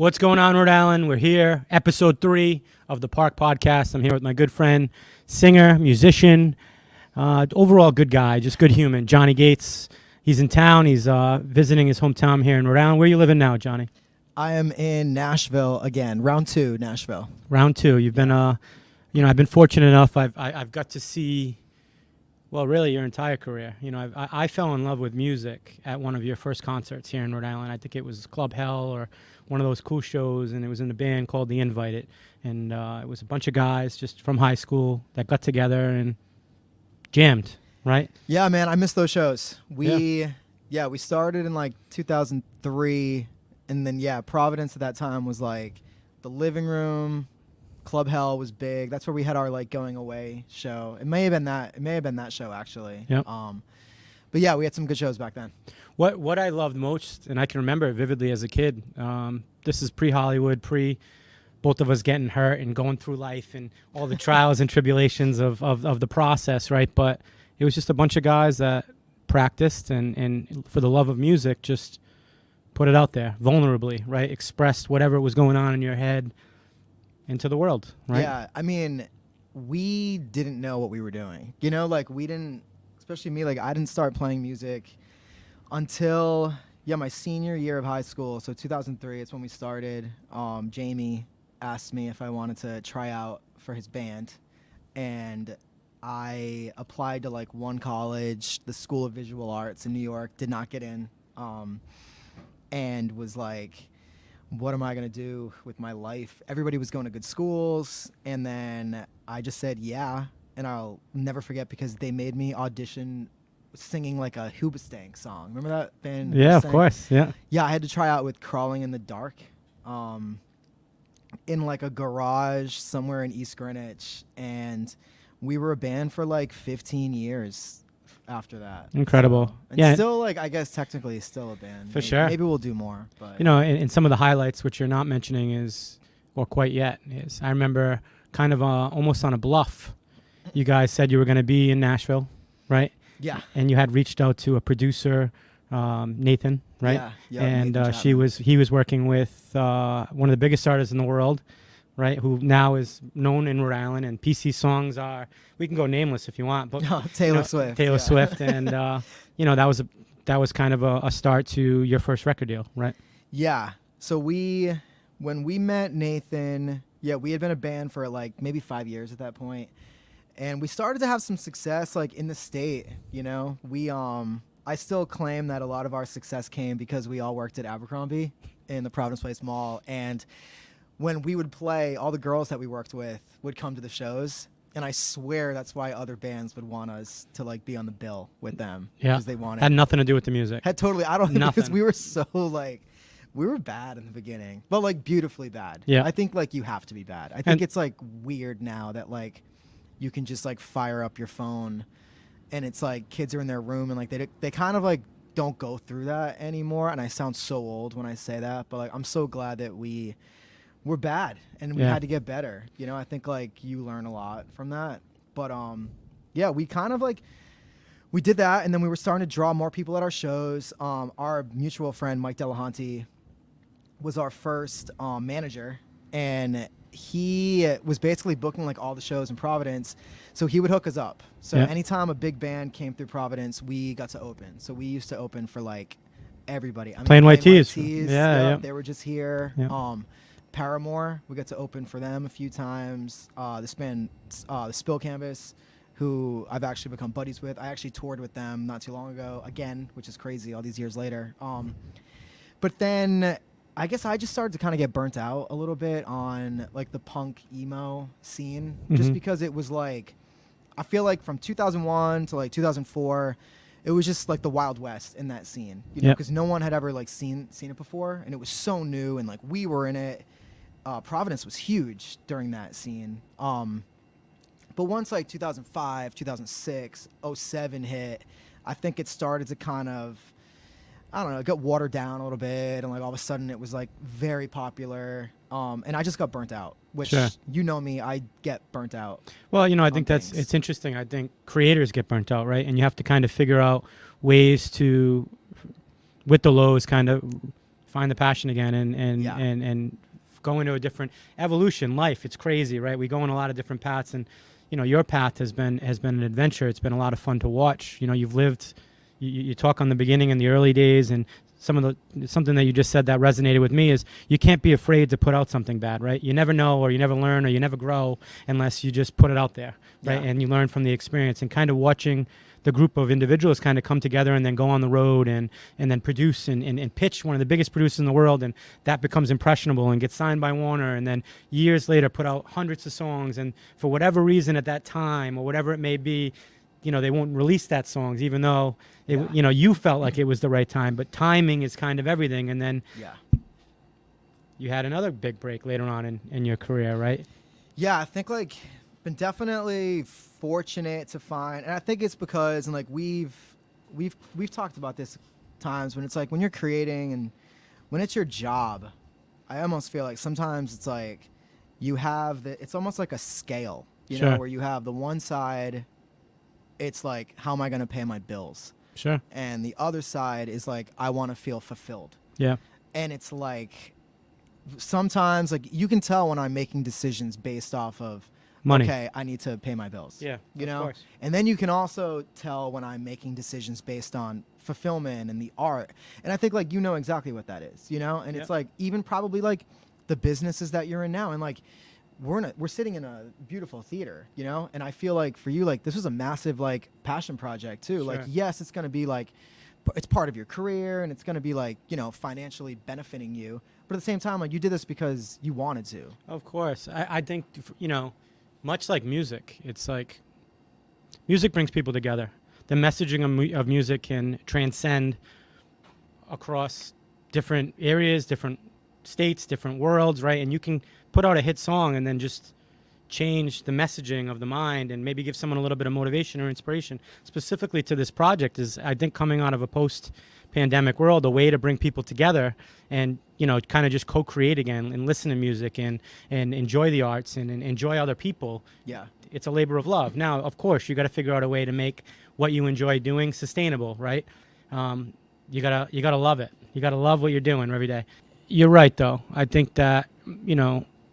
What's going on, Rhode Island? We're here, episode 3 of the Park Podcast. I'm here with my good friend, singer, musician, overall good guy, just good human, Johnny Gates. He's in town. He's visiting his hometown here in Rhode Island. Where are you living now, Johnny? I am in Nashville again, round 2, Nashville. Round 2. You've been, I've been fortunate enough. I've got to see, well, really your entire career. I fell in love with music at one of your first concerts here in Rhode Island. I think it was Club Hell or one of those cool shows, and it was in a band called The Invited. And it was a bunch of guys just from high school that got together and jammed, right? Yeah, man, I miss those shows. We started in like 2003, and then Providence at that time was like the living room. Club Hell was big. That's where we had our like going away show. It may have been that show actually. Yep. But yeah, we had some good shows back then. What I loved most, and I can remember it vividly as a kid, this is pre-Hollywood, both of us getting hurt and going through life and all the trials and tribulations of the process, right? But it was just a bunch of guys that practiced and for the love of music, just put it out there vulnerably, right? Expressed whatever was going on in your head into the world, right? Yeah, I mean, we didn't know what we were doing. Like we didn't, especially me, like I didn't start playing music until my senior year of high school. So 2003, it's when we started. Jamie asked me if I wanted to try out for his band, and I applied to like one college, the School of Visual Arts in New York, did not get in, and was like, what am I going to do with my life? Everybody was going to good schools, and then I just said yeah, and I'll never forget because they made me audition singing like a Hoobastank song. Remember that band? Yeah, of course. Yeah. Yeah, I had to try out with Crawling in the Dark in like a garage somewhere in East Greenwich, and we were a band for like 15 years after that. Incredible. So, and still, like, I guess technically still a band. For sure. Maybe we'll do more. But and some of the highlights, which you're not mentioning is, or quite yet, is I remember kind of almost on a bluff, you guys said you were going to be in Nashville, right? Yeah. And you had reached out to a producer, Nathan, right? Yeah. And Nathan he was working with one of the biggest artists in the world, right? Who now is known in Rhode Island, and PC songs are, we can go nameless if you want, but Taylor Swift. Taylor Swift, and that was kind of a start to your first record deal, right? Yeah. So when we met Nathan, we had been a band for like maybe 5 years at that point. And we started to have some success like in the state, I still claim that a lot of our success came because we all worked at Abercrombie in the Providence Place Mall. And when we would play, all the girls that we worked with would come to the shows. And I swear that's why other bands would want us to like be on the bill with them. Yeah. Because they wanted. Had nothing to do with the music. I don't know. Nothing. Because we were so like, we were bad in the beginning, but like beautifully bad. Yeah. I think like you have to be bad. I think it's like weird now that like you can just like fire up your phone and it's like kids are in their room and like they kind of like don't go through that anymore. And I sound so old when I say that, but like I'm so glad that we were bad and we had to get better. I think like you learn a lot from that. But we kind of like we did that, and then we were starting to draw more people at our shows. Our mutual friend Mike Delahanty was our first manager, and he was basically booking like all the shows in Providence, so he would hook us up. So anytime a big band came through Providence, we got to open. So we used to open for like everybody. Plain White Tees. Yeah, they were just here. Yeah. Paramore, we got to open for them a few times. This band, the Spill Canvas, who I've actually become buddies with. I actually toured with them not too long ago again, which is crazy all these years later. But then I guess I just started to kind of get burnt out a little bit on like the punk emo scene, just because it was like, I feel like from 2001 to like 2004, it was just like the Wild West in that scene, because no one had ever like seen it before, and it was so new, and like we were in it. Providence was huge during that scene. But once like 2005, 2006, 07 hit, I think it started to kind of, I don't know, it got watered down a little bit, and like all of a sudden it was like very popular. And I just got burnt out, which you know me, I get burnt out. Well, I think it's interesting. I think creators get burnt out, right? And you have to kind of figure out ways to, with the lows, kind of find the passion again, and Yeah. and go into a different evolution. Life, it's crazy, right? We go in a lot of different paths, and your path has been an adventure. It's been a lot of fun to watch. You've lived. You talk on the beginning in the early days, and something that you just said that resonated with me is you can't be afraid to put out something bad, right? You never know, or you never learn, or you never grow unless you just put it out there, right? Yeah. And you learn from the experience, and kind of watching the group of individuals kind of come together and then go on the road and then produce and pitch one of the biggest producers in the world, and that becomes impressionable and gets signed by Warner, and then years later put out hundreds of songs, and for whatever reason at that time or whatever it may be, they won't release that songs, even though you felt like it was the right time. But timing is kind of everything. And then you had another big break later on in your career, right? Yeah, I think been definitely fortunate to find, and I think it's because, and we've talked about this times, when it's when you're creating and when it's your job, I almost feel like sometimes it's you have it's almost like a scale, Sure. where you have the one side, it's how am I going to pay my bills? Sure. And the other side is I want to feel fulfilled. Yeah. And it's sometimes you can tell when I'm making decisions based off of Money. okay, I need to pay my bills. Yeah, You of know? course. And then you can also tell when I'm making decisions based on fulfillment and the art. And I think exactly what that is, And Yep. it's even probably the businesses that you're in now, and we're sitting in a beautiful theater, And I feel for you, this was a massive passion project too. Sure. Yes, it's going to be it's part of your career, and it's going to be financially benefiting you. But at the same time, you did this because you wanted to. Of course. I think, much like music, it's music brings people together. The messaging of music can transcend across different areas, different states, different worlds, right? And you can put out a hit song and then just change the messaging of the mind and maybe give someone a little bit of motivation or inspiration. Specifically to this project is, I think, coming out of a post-pandemic world, a way to bring people together and, kind of just co-create again and listen to music and enjoy the arts and enjoy other people. Yeah. It's a labor of love. Now, of course, you got to figure out a way to make what you enjoy doing sustainable, right? You gotta love it. You gotta love what you're doing every day. You're right, though. I think that,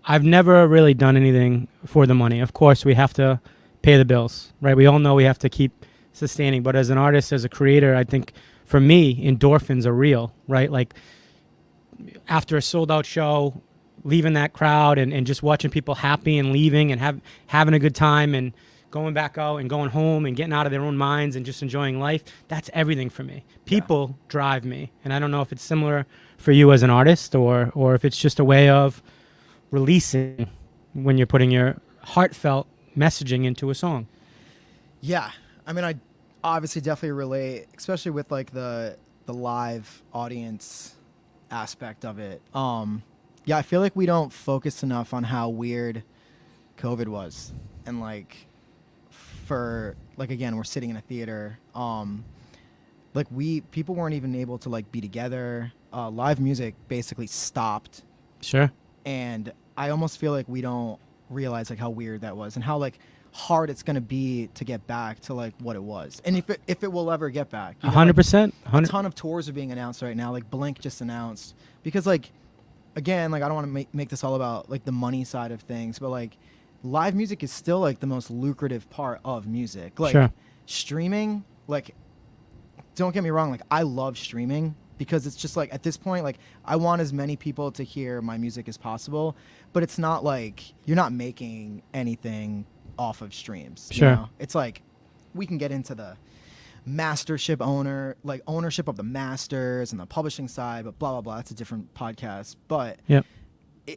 I've never really done anything for the money. Of course, we have to pay the bills, right? We all know we have to keep sustaining. But as an artist, as a creator, I think for me, endorphins are real, right? After a sold-out show, leaving that crowd and just watching people happy and leaving and having a good time and going back out and going home and getting out of their own minds and just enjoying life, that's everything for me. People drive me. And I don't know if it's similar for you as an artist or if it's just a way of releasing when you're putting your heartfelt messaging into a song. Yeah. I mean, I obviously definitely relate, especially with the live audience aspect of it. Yeah, I feel we don't focus enough on how weird COVID was. And for again, we're sitting in a theater. People weren't even able to be together. Live music basically stopped. Sure. And I almost feel we don't realize how weird that was and how hard it's going to be to get back to what it was, and if it will ever get back. 100%. A ton of tours are being announced right now. Blink just announced, because again, I don't want to make this all about the money side of things, but live music is still the most lucrative part of music. Sure. Streaming, don't get me wrong, I love streaming, because it's just at this point, I want as many people to hear my music as possible, but it's not you're not making anything off of streams. Sure. It's we can get into the ownership of the masters and the publishing side, but blah, blah, blah. That's a different podcast. But Yep.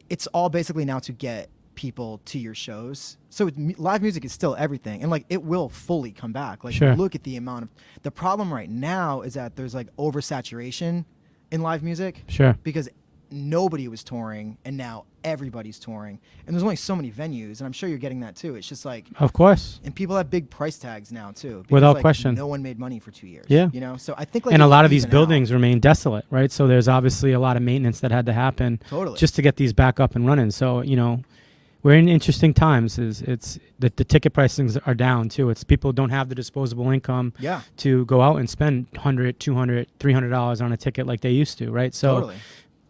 It's all basically now to get people to your shows. So live music is still everything, and it will fully come back. Sure. Look at the amount of, the problem right now is that there's oversaturation in live music. Sure. Because nobody was touring, and now everybody's touring, and there's only so many venues, and I'm sure you're getting that too. It's just Of course. and people have big price tags now too, because, Without question. no one made money for 2 years. Yeah. So I think And a it'll lot of these even buildings out. remain desolate, right? So there's obviously a lot of maintenance that had to happen Totally. just to get these back up and running. So, we're in interesting times. It's the ticket pricings are down too. It's people don't have the disposable income Yeah. to go out and spend $100, $200, $300 on a ticket like they used to, right? So Totally.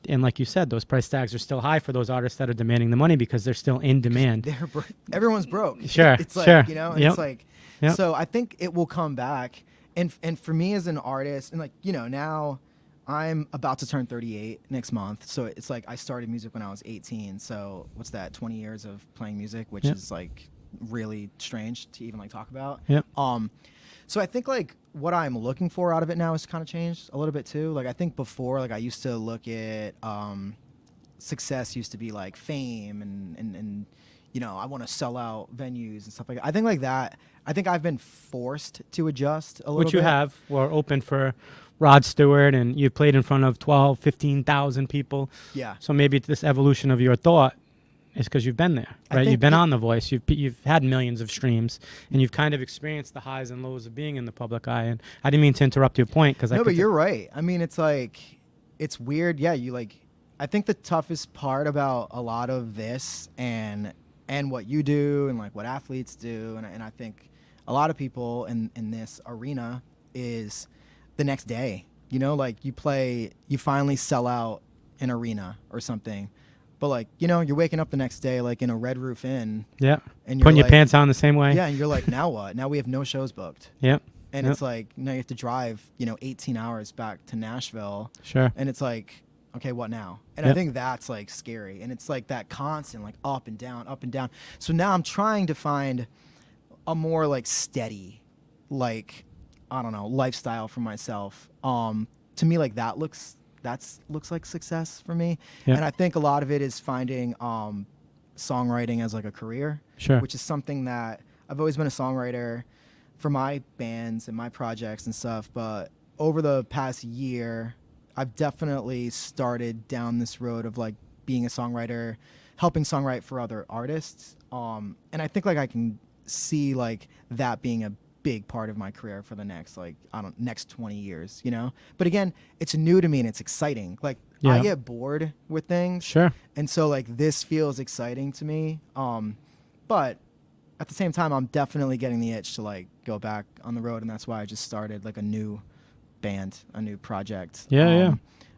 And like you said, those price tags are still high for those artists that are demanding the money because they're still in demand. Everyone's broke. Sure, It's like, sure. you know, and Yep. it's like, Yep. so I think it will come back. And for me as an artist, and like, you know, now I'm about to turn 38 next month. So it's like I started music when I was 18. So what's that, 20 years of playing music, which Yep. is like really strange to even like talk about. Yep. So I think like what I'm looking for out of it now has kind of changed a little bit too. Like I think before, like I used to look at success used to be like fame and you know, I want to sell out venues and stuff like that. I think like that. I think I've been forced to adjust a little Which you bit. have. We're open for Rod Stewart, and you've played in front of 12, 15,000 people. Yeah. So maybe this evolution of your thought is because you've been there, I right? think You've been it- on The Voice. You've had millions of streams, and you've kind of experienced the highs and lows of being in the public eye. And I didn't mean to interrupt your point because No, but you're right. I mean, it's like, it's weird. Yeah, you like, I think the toughest part about a lot of this and what you do and like what athletes do, and I think a lot of people in this arena is the next day. You know, like you finally sell out an arena or something. But like, you know, you're waking up the next day like in a Red Roof Inn. Yeah. And you're Putting your like- pants on the same way. Yeah, and you're like, now what? Now we have no shows booked. Yep. And Yep. it's like, now you have to drive, you know, 18 hours back to Nashville. Sure. And it's like, okay, what now? And I Yep. think that's like scary. And it's like that constant, like up and down, up and down. So now I'm trying to find a more like steady, like, I don't know, lifestyle for myself. To me, like that looks like success for me. Yep. And I think a lot of it is finding songwriting as like a career, Sure. which is something that I've always been a songwriter for my bands and my projects and stuff. But over the past year, I've definitely started down this road of like being a songwriter, helping songwrite for other artists. And I think like I can see like that being a big part of my career for the next next 20 years, you know? But again, it's new to me and it's exciting. Like I Yeah. get bored with things. Sure. And so like this feels exciting to me. But at the same time, I'm definitely getting the itch to like go back on the road. And that's why I just started like a new band, a new project. Yeah, yeah.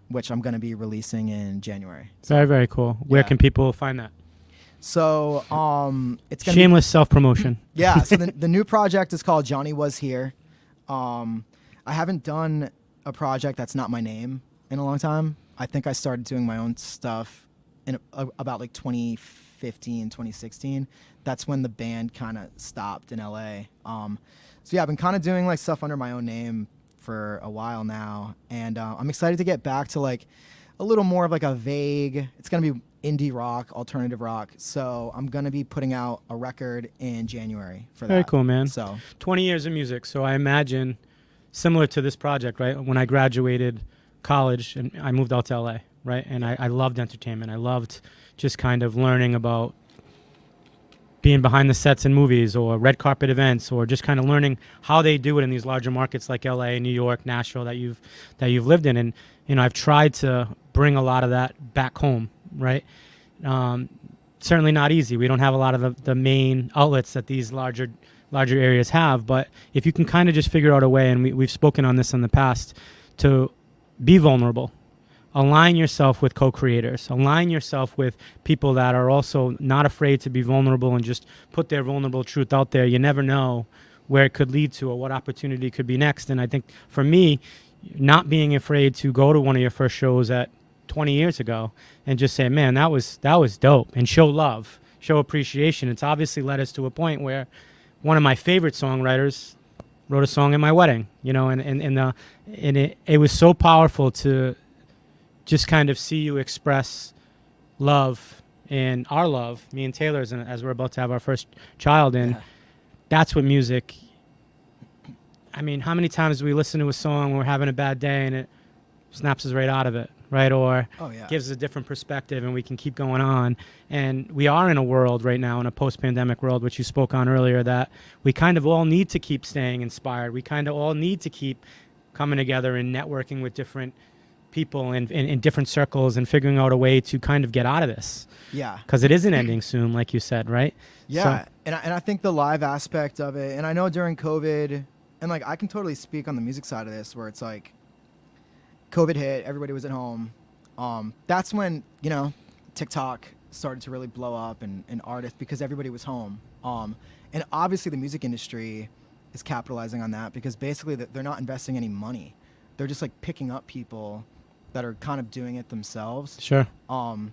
Which I'm going to be releasing in January. Very, very cool. Where Yeah. can people find that? So it's going to be, Shameless self-promotion. yeah. So the new project is called Johnny Was Here. I haven't done a project that's not my name in a long time. I think I started doing my own stuff in about like 2015, 2016. That's when the band kind of stopped in LA. So yeah, I've been kind of doing like stuff under my own name for a while now. And I'm excited to get back to like a little more of like a vague, it's going to be indie rock, alternative rock. So I'm going to be putting out a record in January for that. Very cool, man. So 20 years of music. So I imagine similar to this project, right? When I graduated college and I moved out to LA, right? And I loved entertainment. I loved just kind of learning about being behind the sets in movies or red carpet events, or just kind of learning how they do it in these larger markets like LA, New York, Nashville that you've lived in. And you know, I've tried to bring a lot of that back home, right? Certainly not easy. We don't have a lot of the main outlets that these larger areas have. But if you can kind of just figure out a way, and we've spoken on this in the past, to be vulnerable, align yourself with co-creators, align yourself with people that are also not afraid to be vulnerable and just put their vulnerable truth out there. You never know where it could lead to or what opportunity could be next. And I think for me, not being afraid to go to one of your first shows at 20 years ago and just say, man, that was dope, and show love, show appreciation. It's obviously led us to a point where one of my favorite songwriters wrote a song in my wedding, you know, and it was so powerful to just kind of see you express love and our love, me and Taylor's, and as we're about to have our first child. And Yeah. that's what music, I mean, how many times do we listen to a song when we're having a bad day and it snaps us right out of it, right? Or Oh, yeah. gives us a different perspective and we can keep going on. And we are in a world right now, in a post-pandemic world, which you spoke on earlier, that we kind of all need to keep staying inspired. We kind of all need to keep coming together and networking with different people in different circles and figuring out a way to kind of get out of this, Yeah. because it isn't ending soon, like you said, right? Yeah, So- and I think the live aspect of it, and I know during COVID, and like I can totally speak on the music side of this, where it's like COVID hit, everybody was at home. That's when, you know, TikTok started to really blow up and artists, because everybody was home. And obviously the music industry is capitalizing on that, because basically they're not investing any money. They're just like picking up people that are kind of doing it themselves. Sure. And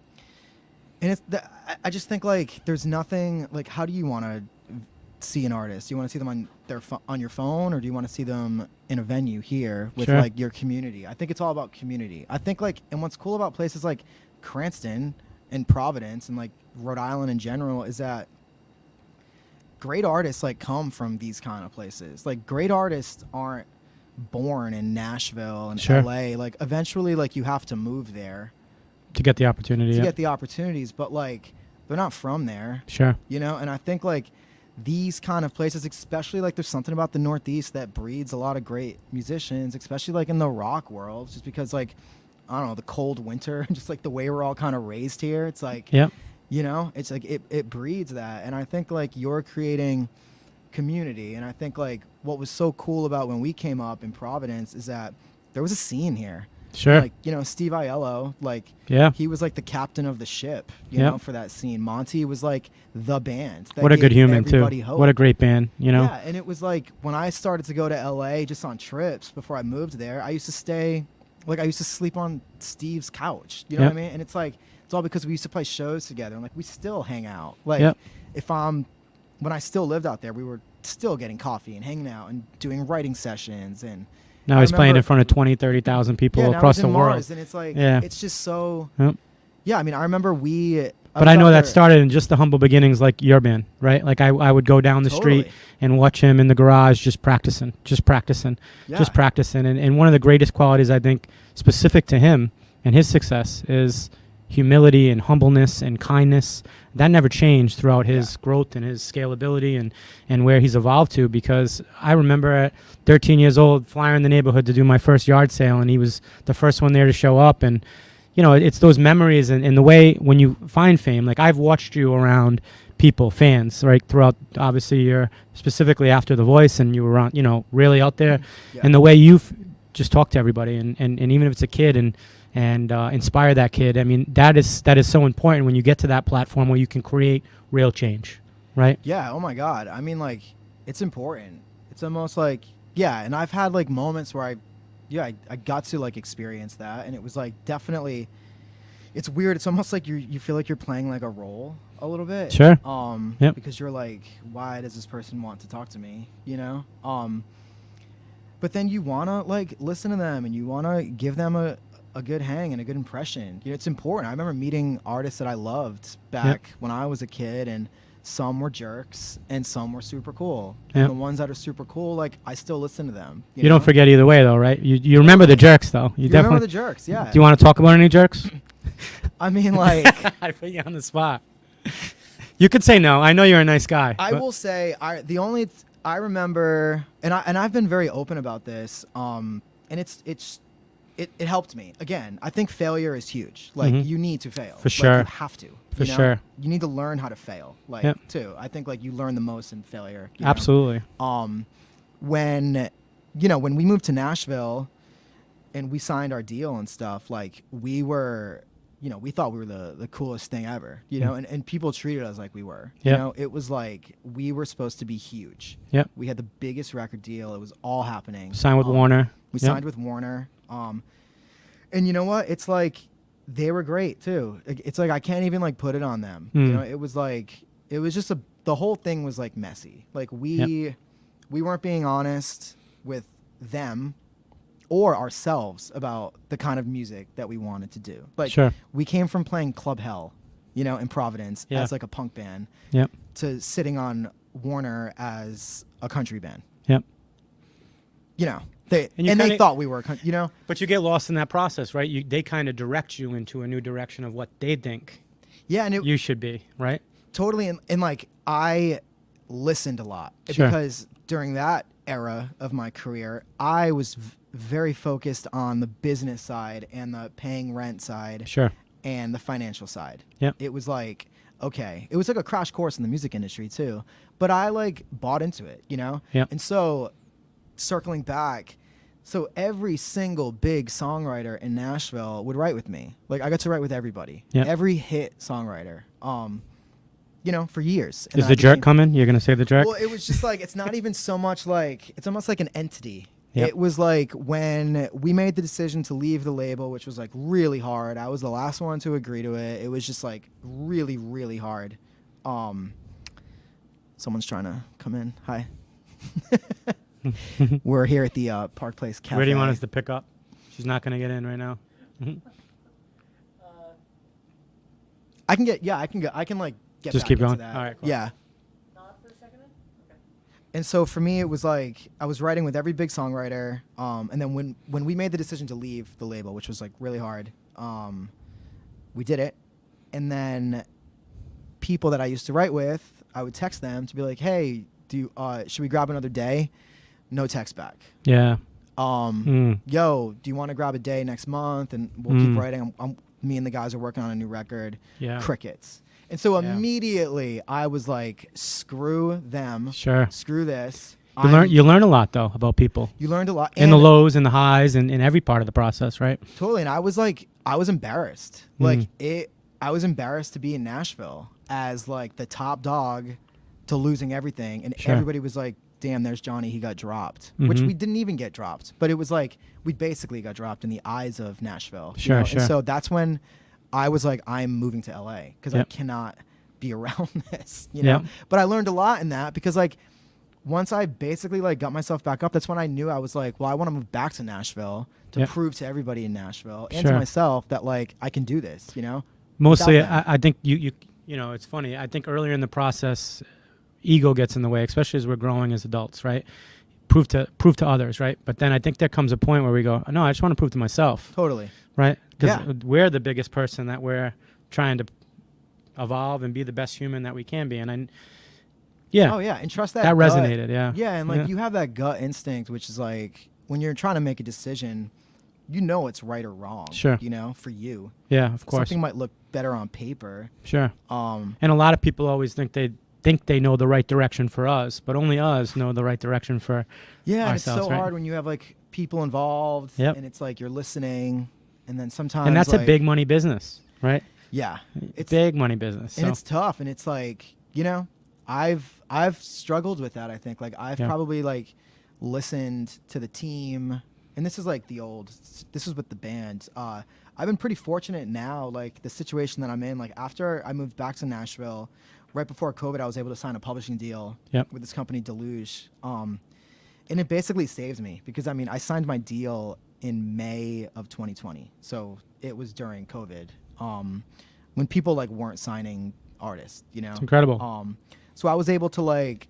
I just think like there's nothing like, how do you want to see an artist? Do you want to see them on on your phone, or do you want to see them in a venue here with Sure. like your community? I think it's all about community. I think like, and what's cool about places like Cranston and Providence and like Rhode Island in general is that great artists like come from these kind of places. Like great artists aren't born in Nashville and Sure. LA. Like eventually like you have to move there To get the opportunity. to Yeah. get the opportunities, but like they're not from there, Sure. you know? And I think like these kind of places, especially like there's something about the Northeast that breeds a lot of great musicians, especially like in the rock world, just because like, I don't know, the cold winter, just like the way we're all kind of raised here. It's like, Yeah. you know, it's like it breeds that. And I think like you're creating community. And I think like what was so cool about when we came up in Providence is that there was a scene here. Sure. Like, you know, Steve Aiello, like, Yeah. he was like the captain of the ship, you Yep. know, for that scene. Monty was like the band. That What a good gave human too. everybody hope. What a great band, you know? Yeah, and it was like when I started to go to LA just on trips before I moved there, I used to stay, like I used to sleep on Steve's couch. You know Yep. what I mean? And it's like, it's all because we used to play shows together, and like we still hang out. Like Yep. when I still lived out there, we were still getting coffee and hanging out and doing writing sessions. And Now I he's playing in remember- front of 20, 30,000 people yeah, now across he's the in world. Mars, and it's like, Yeah. it's just so, Yep. yeah, I mean, I remember But I know that started in just the humble beginnings, like your band, right? Like I would go down the street Totally. and watch him in the garage just practicing. And one of the greatest qualities, I think, specific to him and his success is humility and humbleness and kindness. That never changed throughout his growth and his scalability and where he's evolved to, because I remember at 13 years old flying in the neighborhood to do my first yard sale, and he was the first one there to show up. And you know, it's those memories and the way when you find fame, like I've watched you around people, fans, right, throughout, obviously you're specifically after The Voice and you were on, you know, really out there. Yeah. And the way you've just talked to everybody and even if it's a kid and inspire that kid, I mean, that is so important when you get to that platform where you can create real change, right? Yeah, oh my God. I mean, like, it's important. It's almost like, yeah, and I've had like moments where I got to like experience that, and it was like definitely, it's weird. It's almost like you feel like you're playing like a role a little bit. Sure. Yep. Because you're like, why does this person want to talk to me? You know? But then you wanna like listen to them and you wanna give them a good hang and a good impression. You know, it's important. I remember meeting artists that I loved back when I was a kid, and some were jerks and some were super cool. Yep. And the ones that are super cool, like I still listen to them. You don't forget either way, though, right? You remember the jerks, though. You definitely remember the jerks, yeah. Do you want to talk about any jerks? I mean, like, I put you on the spot. You could say no. I know you're a nice guy. I will say, I remember, and I've been very open about this. And it helped me. Again, I think failure is huge. Like you need to fail. For sure. Like, you have to. For you know? sure. You need to learn how to fail. Like Yep. too. I think like you learn the most in failure. You know? Absolutely. When we moved to Nashville and we signed our deal and stuff, like we were, we thought we were the coolest thing ever, and people treated us like we were. Yep. You know, it was like we were supposed to be huge. Yep. We had the biggest record deal. It was all happening. Signed with Warner. We Yep. signed with Warner. And you know what? It's like they were great too. It's like I can't even like put it on them. You know, it was just the whole thing was like messy. Like we weren't being honest with them or ourselves about the kind of music that we wanted to do. Like Sure. we came from playing Club Hell, in Providence Yeah. as like a punk band, Yep. to sitting on Warner as a country band. Yep. They kinda- thought we were, But you get lost in that process, right? They kind of direct you into a new direction of what they think Yeah, and you should be, right? totally. And like I listened a lot Sure. because during that era of my career, I was very focused on the business side and the paying rent side Sure. and the financial side. Yep. It was like, okay, it was like a crash course in the music industry too, but I like bought into it, Yep. And so circling back, So every single big songwriter in Nashville would write with me. Like I got to write with everybody. Yeah. Every hit songwriter. For years. And Is then the I jerk became- coming? You're gonna say the jerk? Well, it was just like it's not even so much like it's almost like an entity. Yep. It was like when we made the decision to leave the label, which was like really hard. I was the last one to agree to it. It was just like really, really hard. Someone's trying to come in. Hi. We're here at the Park Place Cafe. Where do you want us to pick up? She's not gonna get in right now. I can get. Yeah, I can go. I can like get. Just back keep into going? That. All right, cool. Yeah. And so for me, it was like I was writing with every big songwriter, and then when we made the decision to leave the label, which was like really hard, we did it. And then people that I used to write with, I would text them to be like, "Hey, should we grab another day?" No text back. Yeah. Yo, do you want to grab a day next month? And we'll keep writing. Me and the guys are working on a new record. Yeah. Crickets. And so Yeah. immediately I was like, screw them. Sure. Screw this. You learn a lot though about people. You learned a lot. In the lows and the highs and in every part of the process, right? Totally. And I was embarrassed. I was embarrassed to be in Nashville as like the top dog to losing everything. And Sure. everybody was like, damn, there's Johnny. He got dropped, which we didn't even get dropped. But it was like, we basically got dropped in the eyes of Nashville. Sure, you know? sure. And so that's when I was like, I'm moving to LA because I Yep. cannot be around this, you know? Yep. But I learned a lot in that because like, once I basically like got myself back up, that's when I knew I was like, well, I want to move back to Nashville to Yep. prove to everybody in Nashville and Sure. to myself that like I can do this, you know? Mostly, Without them. I think you know, it's funny. I think earlier in the process, ego gets in the way, especially as we're growing as adults, right? Prove to others, right? But then I think there comes a point where we go, no, I just want to prove to myself, Totally. right? Because Yeah. we're the biggest person that we're trying to evolve and be the best human that we can be. And Oh yeah, and trust that. that gut. resonated, yeah. Yeah, and like Yeah. you have that gut instinct, which is like when you're trying to make a decision, you know it's right or wrong. Sure. You know, for you. Yeah, of course. Something might look better on paper. Sure. Um, And a lot of people always think they know the right direction for us, but only us know the right direction for yeah, and it's ourselves, so right? hard when you have like people involved, Yep. and it's like you're listening, and then sometimes and that's like, a big money business, right? yeah, It's big money business. and So. it's tough, and it's like you know, I've struggled with that. I think like I've Yeah. probably like listened to the team, and this is like this is with the band. I've been pretty fortunate now, like the situation that I'm in. Like after I moved back to Nashville, right before COVID, I was able to sign a publishing deal Yep. with this company Deluge, and it basically saved me because I mean I signed my deal in May of 2020, so it was during COVID, when people like weren't signing artists, you know. It's incredible. So I was able to like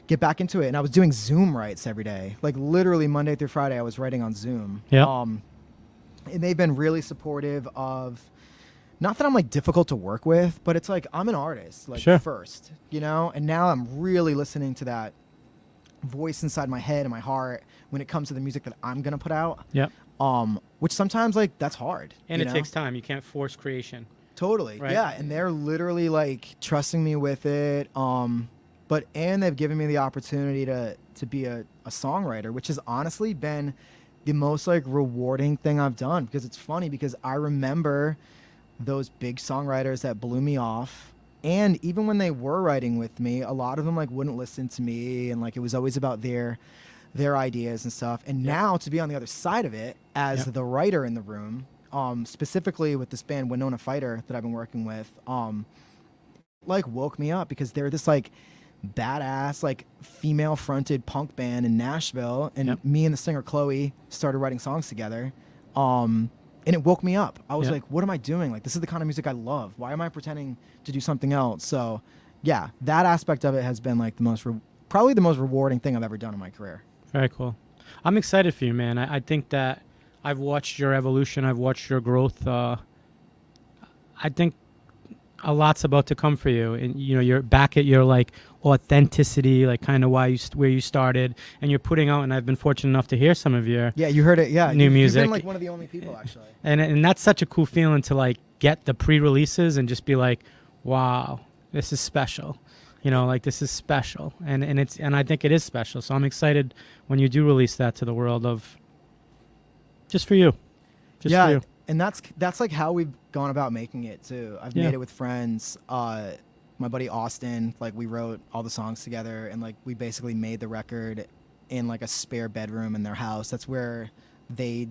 get back into it, and I was doing Zoom writes every day, like literally Monday through Friday. I was writing on Zoom. Yeah. And they've been really supportive of. Not that I'm like difficult to work with, but it's like I'm an artist, like Sure. first, you know, and now I'm really listening to that voice inside my head and my heart when it comes to the music that I'm gonna put out. Yep. Which sometimes like that's hard. And you it know? takes time. You can't force creation. Totally. Right. Yeah. And they're literally like trusting me with it. And they've given me the opportunity to be a songwriter, which has honestly been the most like rewarding thing I've done, because it's funny because I remember those big songwriters that blew me off. And even when they were writing with me, a lot of them like wouldn't listen to me, and like it was always about their ideas and stuff. And now to be on the other side of it as the writer in the room, specifically with this band Winona Fighter that I've been working with, like woke me up, because they're this like badass like female fronted punk band in Nashville, and me and the singer Chloe started writing songs together. And it woke me up. I was like, what am I doing? Like, this is the kind of music I love. Why am I pretending to do something else? So yeah, that aspect of it has been like probably the most rewarding thing I've ever done in my career. Very cool. I'm excited for you, man. I think that I've watched your evolution. I've watched your growth. I think a lot's about to come for you, and you know, you're back at your like authenticity, like kind of where you started, and you're putting out. And I've been fortunate enough to hear some of your You heard it. Yeah, new music. You've been like one of the only people actually. and that's such a cool feeling to like get the pre-releases and just be like, wow, this is special. You know, like this is special, and I think it is special. So I'm excited when you do release that to the world of just for you, just for you. And that's like how we've gone about making it too. I've made it with friends. My buddy Austin, like we wrote all the songs together, and like we basically made the record in like a spare bedroom in their house. That's where they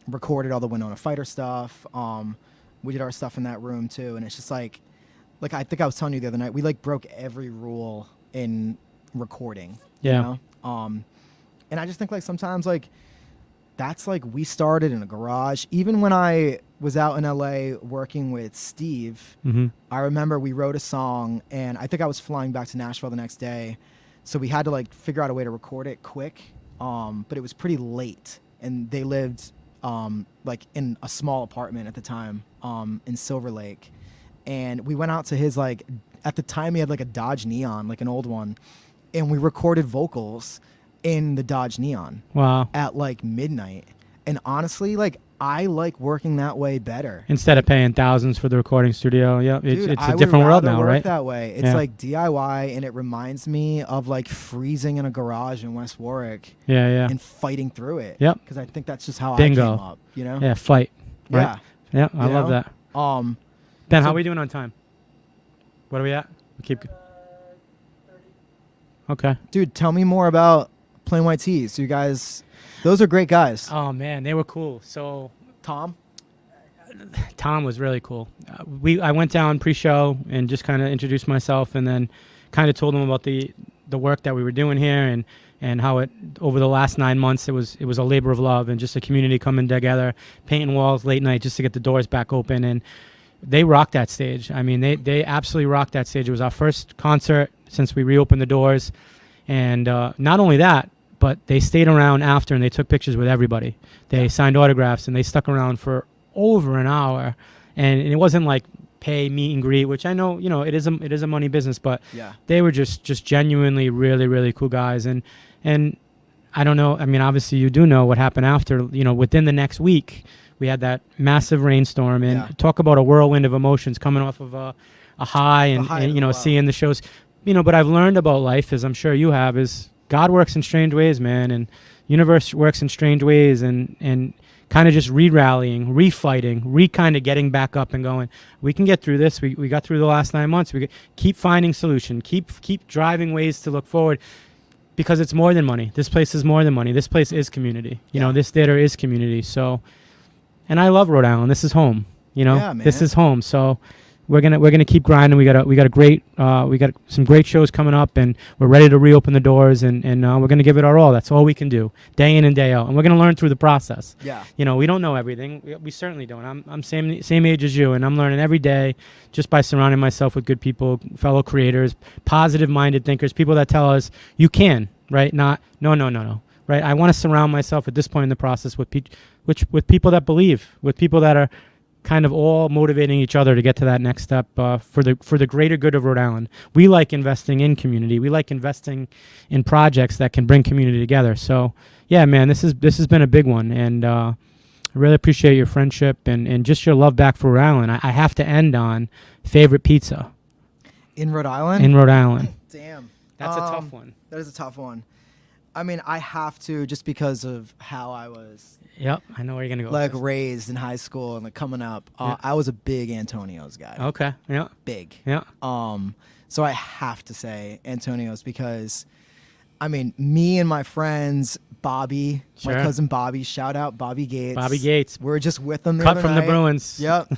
recorded all the Winona Fighter stuff. We did our stuff in that room too, and it's just like I think I was telling you the other night, we like broke every rule in recording. Yeah. You know? And I just think like sometimes like that's like we started in a garage. Even when I was out in LA working with Steve, I remember we wrote a song, and I think I was flying back to Nashville the next day, so we had to like figure out a way to record it quick. But it was pretty late, and they lived like in a small apartment at the time in Silver Lake. And we went out to his, like, at the time he had like a Dodge Neon, like an old one, and we recorded vocals in the Dodge Neon. Wow. At like midnight. And honestly, like I like working that way better. Instead of paying thousands for the recording studio. Yeah, Dude, it's a different world now, right? That way. It's like DIY, and it reminds me of like freezing in a garage in West Warwick. Yeah, yeah. And fighting through it. Yep. Because I think that's just how Bingo. I came up, you know? Yeah, fight. Right? Yeah. Yeah, I love that. Ben, how are we doing on time? What are we at? We keep. Okay. Dude, tell me more about Plain White Tees. You guys, those are great guys. Oh man, they were cool. So Tom was really cool. I went down pre-show and just kind of introduced myself, and then kind of told them about the work that we were doing here, and how it over the last 9 months it was a labor of love, and just a community coming together, painting walls late night just to get the doors back open. And they rocked that stage. I mean, they absolutely rocked that stage. It was our first concert since we reopened the doors. And not only that, but they stayed around after, and they took pictures with everybody. They signed autographs, and they stuck around for over an hour. And it wasn't like pay, meet and greet, which I know, you know, it is a money business, but they were just genuinely really, really cool guys. And I don't know, I mean, obviously you do know what happened after, you know, within the next week, we had that massive rainstorm, and talk about a whirlwind of emotions coming off of a high, and you know, seeing the shows, you know. But I've learned about life, as I'm sure you have, is God works in strange ways, man, and universe works in strange ways, and kind of just re-rallying, re-fighting, kind of getting back up and going, we can get through this. We got through the last 9 months. We keep finding solution, keep driving ways to look forward, because it's more than money. This place is more than money. This place is community. You know, this theater is community. So. And I love Rhode Island. This is home. You know, this is home. So we're gonna keep grinding. We got some great shows coming up, and we're ready to reopen the doors, and we're gonna give it our all. That's all we can do, day in and day out. And we're gonna learn through the process. Yeah. You know, we don't know everything. We certainly don't. I'm same age as you, and I'm learning every day just by surrounding myself with good people, fellow creators, positive-minded thinkers, people that tell us you can. Right? Not no. Right? I want to surround myself at this point in the process with people that believe, with people that are kind of all motivating each other to get to that next step for the greater good of Rhode Island. We like investing in community. We like investing in projects that can bring community together. So yeah, man, this has been a big one, and I really appreciate your friendship and just your love back for Rhode Island. I have to end on favorite pizza. In Rhode Island? In Rhode Island. Damn. That's a tough one. That is a tough one. I mean, I have to, just because of how I was. Yep, I know where you're gonna go. Like raised in high school and like coming up, I was a big Antonio's guy. Okay. Yeah. Big. Yeah. So I have to say Antonio's, because, I mean, me and my friends, Bobby, my cousin Bobby, shout out Bobby Gates. Bobby Gates. We were just with them. Cut from night. The Bruins. Yep.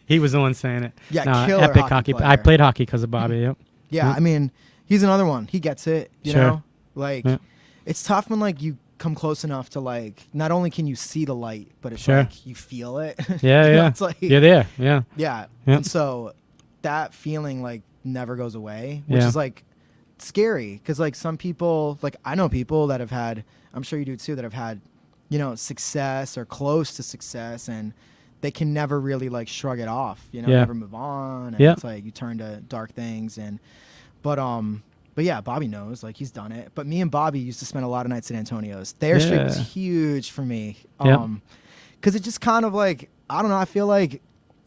he was the one saying it. Yeah, no, killer epic hockey player. I played hockey because of Bobby. Yep. Yeah, I mean, he's another one. He gets it. You know, like it's tough when like you come close enough to like not only can you see the light, but it's like you feel it. Yeah, you know, yeah. it's like you're there. Yeah. Yeah. And so that feeling like never goes away, which is like scary, because like some people, like I know people that have had, I'm sure you do too, that have had, you know, success or close to success, and they can never really like shrug it off, you know, never move on, and it's like you turn to dark things. And but yeah, Bobby knows, like he's done it. But me and Bobby used to spend a lot of nights at Antonio's. Thayer Street was huge for me, because it just kind of like, I don't know, I feel like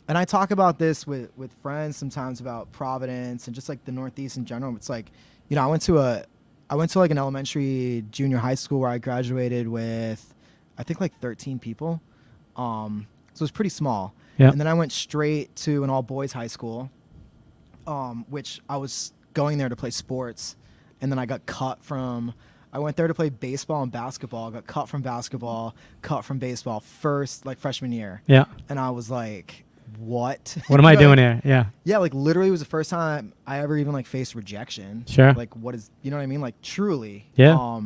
and I talk about this with friends sometimes about Providence and just like the Northeast in general. It's like, I went to like an elementary, junior high school where I graduated with, I think like 13 people. So it was pretty small. Yeah. And then I went straight to an all boys high school, which I was going there to play sports. And then I got cut from, I went there to play baseball and basketball. Got cut from basketball, cut from baseball freshman year. Yeah. And I was like, what? What am I doing here? Yeah. Yeah, like literally it was the first time I ever even like faced rejection. Sure. Like what is, you know what I mean? Like truly. Yeah.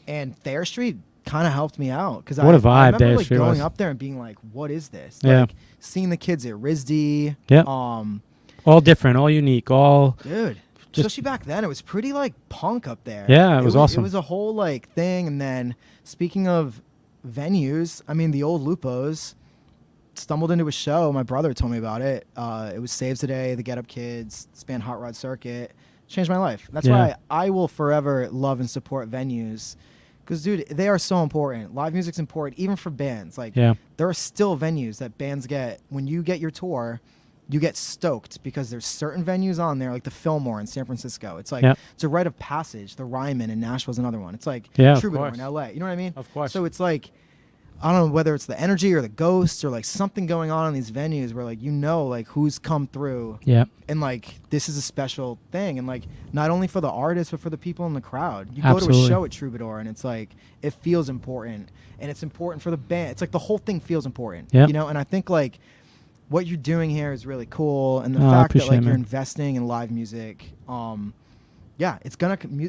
And Thayer Street kind of helped me out because What a I vibe remember Thayer like Street going was. up there and being like, what is this? Yeah. Like seeing the kids at RISD. Yeah. All different, all unique, all. Dude. Especially back then, it was pretty like punk up there. Yeah, it was awesome. It was a whole like thing. And then speaking of venues, I mean, the old Lupos, stumbled into a show. My brother told me about it. It was Saves Today, the Get Up Kids, Span Hot Rod Circuit. Changed my life. That's why I will forever love and support venues. Because, dude, they are so important. Live music's important, even for bands. Like, there are still venues that bands get. When you get your tour, you get stoked because there's certain venues on there, like the Fillmore in San Francisco. It's like, it's a rite of passage. The Ryman in Nashville's another one. It's like Troubadour in LA. You know what I mean? Of course. So it's like, I don't know whether it's the energy or the ghosts or like something going on in these venues where like, like who's come through. Yeah. And like, this is a special thing. And like, not only for the artists, but for the people in the crowd. You Absolutely. go to a show at Troubadour and it's like, it feels important. And it's important for the band. It's like the whole thing feels important. Yeah. And I think like, what you're doing here is really cool, and the fact that like you're investing in live music, it's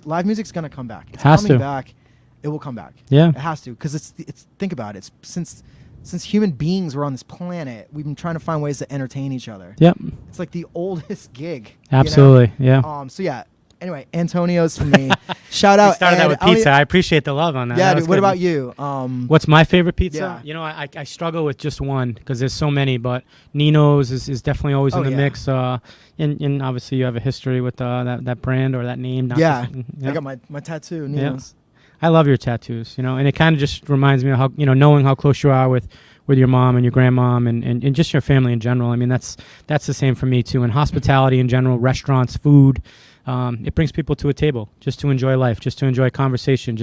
live music's gonna come back. It's has coming to. back. It will come back. Yeah, it has to, because it's think about it. It's since human beings were on this planet, we've been trying to find ways to entertain each other. Yep. It's like the oldest gig. Absolutely. Yeah. So yeah. Anyway, Antonio's for me. Shout out. We started that with pizza. I appreciate the love on that. Yeah, that dude. What about you? What's my favorite pizza? Yeah. I struggle with just one because there's so many, but Nino's is definitely always in the mix. And obviously you have a history with that brand or that name. I got my tattoo, Nino's. I love your tattoos, and it kind of just reminds me of how, knowing how close you are with your mom and your grandmom and just your family in general. I mean, that's the same for me too. And hospitality in general, restaurants, food, it brings people to a table just to enjoy life, just to enjoy conversation,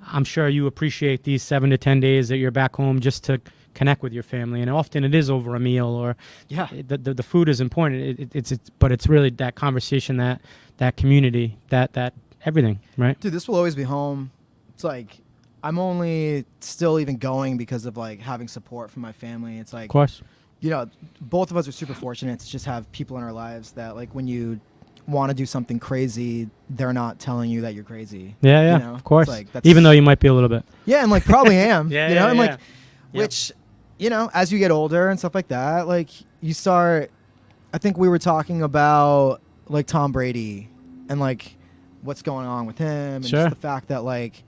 I'm sure you appreciate these 7 to 10 days that you're back home just to connect with your family. And often it is over a meal or the food is important. But it's really that conversation, that community, that everything, right? Dude, this will always be home. It's like, I'm only still even going because of like having support from my family. It's like, of course, both of us are super fortunate to just have people in our lives that like when you want to do something crazy, they're not telling you that you're crazy. Yeah, of course. Like, even though you might be a little bit. Yeah, and like probably am. And like, Yep. which, as you get older and stuff like that, like you start. I think we were talking about like Tom Brady and like what's going on with him and just the fact that like,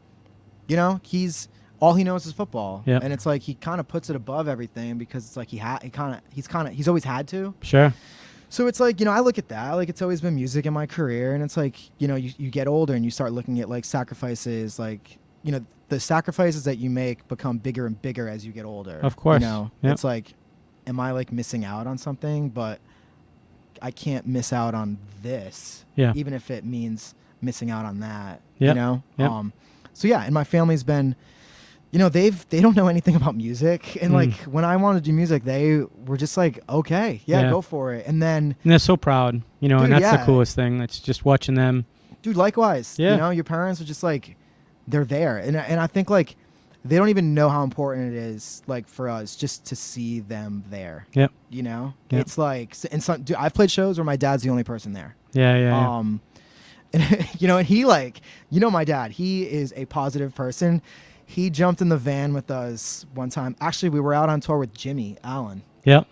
he's all he knows is football. Yep. And it's like he kind of puts it above everything because it's like he's always had to. Sure. So it's like, I look at that, like it's always been music in my career, and it's like, you get older and you start looking at like sacrifices, like, the sacrifices that you make become bigger and bigger as you get older. Of course. Yep. It's like, am I like missing out on something? But I can't miss out on this, even if it means missing out on that, Yep. So yeah, and my family's been, they don't know anything about music, and like when I wanted to do music, they were just like, okay, go for it. And they're so proud, and that's the coolest thing. It's just watching them. Dude, likewise. Your parents are just like, they're there, and I think like they don't even know how important it is, like for us, just to see them there. Yep. It's like, and some, dude, I've played shows where my dad's the only person there. Yeah. And and he like, my dad, he is a positive person. He jumped in the van with us one time. Actually, we were out on tour with Jimmy Allen. Yep.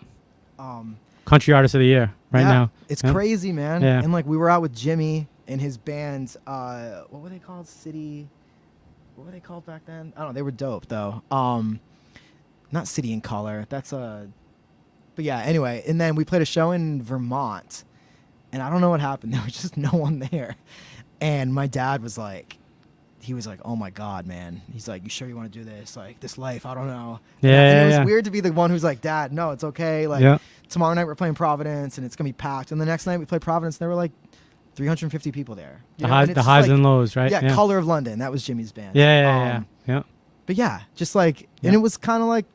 Country Artist of the Year now. It's crazy, man. Yeah. And like we were out with Jimmy and his band. What were they called? What were they called back then? I don't know. They were dope though. Not City in Color. That's but yeah. Anyway, and then we played a show in Vermont, and I don't know what happened. There was just no one there, and my dad was like, he was like, oh my God, man. He's like, you sure you want to do this? Like, this life, I don't know. Yeah, and it yeah. was weird to be the one who's like, Dad, no, it's okay. Like, Yeah. tomorrow night we're playing Providence and it's going to be packed. And the next night we played Providence and there were like 350 people there. The highs and lows, right? Yeah, Color of London. That was Jimmy's band. Yeah. But yeah, just like, and it was kind of like,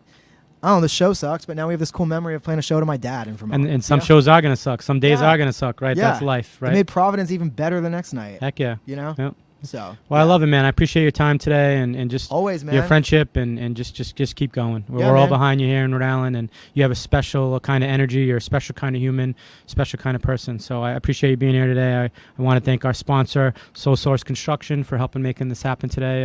I don't know, the show sucks, but now we have this cool memory of playing a show to my dad in Vermont. And some shows are going to suck. Some days Yeah. are going to suck, right? Yeah. That's life, right? It made Providence even better the next night. Heck yeah. You know? Yeah. So. Well, I love it, man. I appreciate your time today and just always, man. your friendship and just keep going. We're Yeah, all man. behind you here in Rhode Island, and you have a special kind of energy. You're a special kind of human, special kind of person. So I appreciate you being here today. I want to thank our sponsor, Soul Source Construction, for helping making this happen today.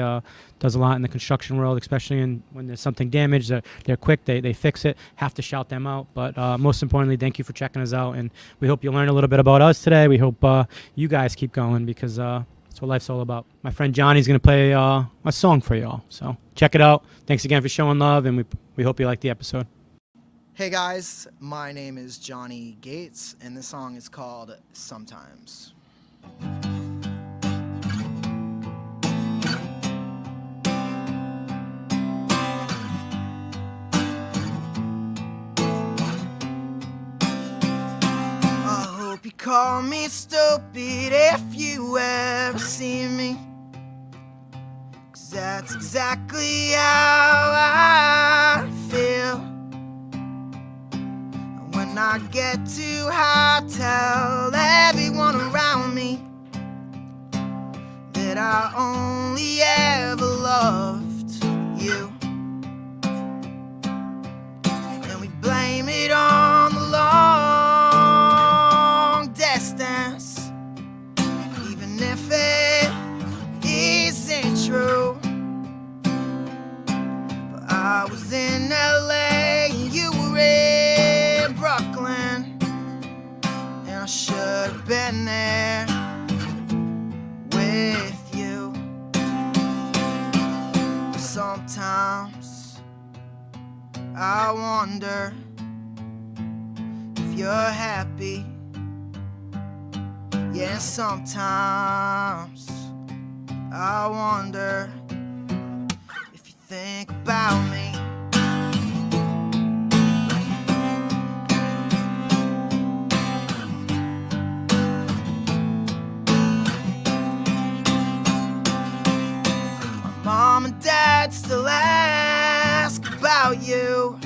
Does a lot in the construction world, especially when there's something damaged. They're quick. They fix it. Have to shout them out. But most importantly, thank you for checking us out. And we hope you learned a little bit about us today. We hope you guys keep going because that's what life's all about. My friend Johnny's going to play a song for y'all. So check it out. Thanks again for showing love, and we hope you liked the episode. Hey guys, my name is Johnny Gates, and this song is called Sometimes. You call me stupid if you ever see me, 'cause that's exactly how I feel. And when I get too high, tell everyone around me that I only ever loved you. And we blame it on the long distance, even if it isn't true. But I was in LA and you were in Brooklyn, and I should have been there with you. Sometimes I wonder if you're happy. Yeah, sometimes I wonder if you think about me. My mom and dad still ask about you,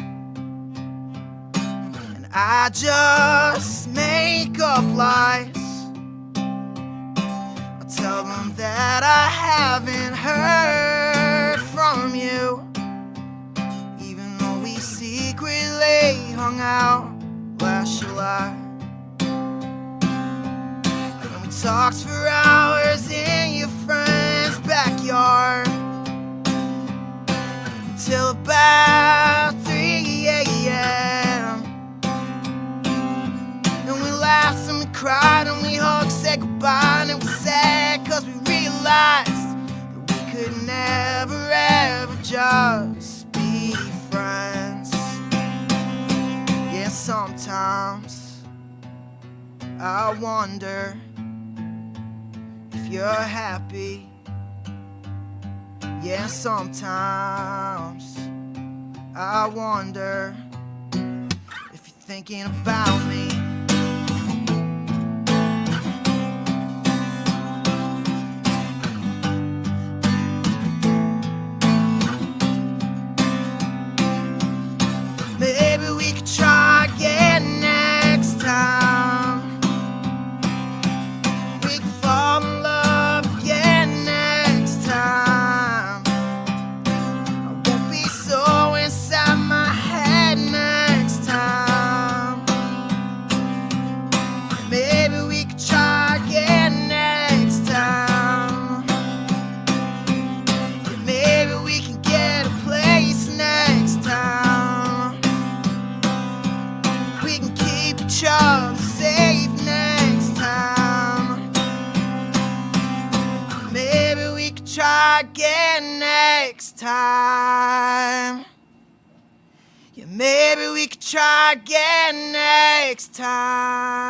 and I just make up lies. Tell them that I haven't heard from you, even though we secretly hung out last July. And we talked for hours in your friend's backyard until about 3 a.m. And we laughed and we cried and we hugged, said goodbye, and it was sad 'cause we realized that we could never ever just be friends. Yeah, sometimes I wonder if you're happy. Yeah, sometimes I wonder if you're thinking about me. Maybe we could try again next time. We could fall in love again next time. I won't be so inside my head next time. Maybe we could try again next time. Maybe we can get a place next time. We can keep each other safe next time. Maybe we could try again next time. Yeah, maybe we could try again next time.